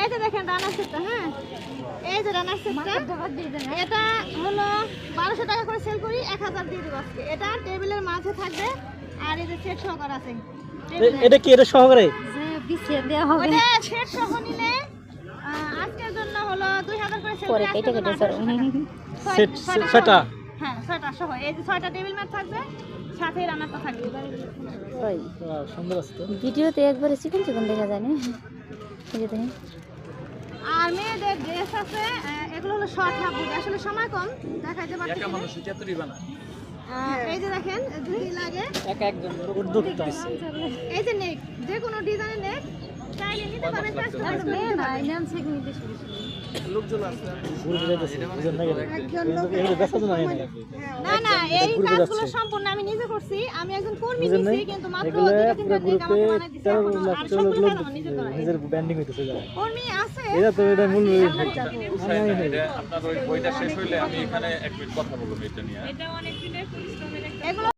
এই যে দেখেন রানার সেটটা, হ্যাঁ এই যে রানার সেটটা, এটা হলো 1200 টাকা করে সেল করি, 1000 দিয়ে দিব আজকে। এটা টেবিলের মাঝে থাকবে আর এই যে সেট সহকার আছে। এটা কি এটা সহকারে বিছিয়ে দেওয়া হবে। এটা সেট সহ নিলে আজকের জন্য হলো 2000 করে সেল করি। সেট ছয়টা, হ্যাঁ 6টা সহ। এই যে 6টা টেবিল ম্যাট থাকবে, সাথে রানারটা থাকবে। ওই সুন্দর আছে তো। ভিডিওতে একবারে চিকন চিকন দেখা যায় না এই যে দেখেন। আর মেয়েদের ড্রেস আছে, এগুলো হলো শর্ট হাফ বুট, আসলে সময় কম দেখাইতে পারছি না। মানুষ এতই বানা এই যে দেখেন যদি লাগে একা একজন উদ্যোক্তা আছে। এই যে নেক, যে কোনো ডিজাইনের নেক চাইলে নিতে পারেন। কাস্টমার মেয়ে না নাম থেকে নিতে শুরু লোকজন আছে ঘুরে যাচ্ছে বুঝেন না এটা ব্যস্ত না না না, এই কাজগুলো সম্পূর্ণ আমি নিজে করছি। আমি একজন কর্মী নিছি, কিন্তু মাত্র 2-3 দিন আগে আমাকে বানাই দিয়েছে। আমি সম্পূর্ণ কাজ আমার নিজে করা। নিজের ব্র্যান্ডিং হইতেছে যারা কর্মী আছে, এটা তো এটা মূল আপনার ওই বইটা শেষ হইলে আমি এখানে এক মিনিট কথা বলবো এটা নিয়ে। এটা অনেক দিনের পরিশ্রমের একটা। এগুলো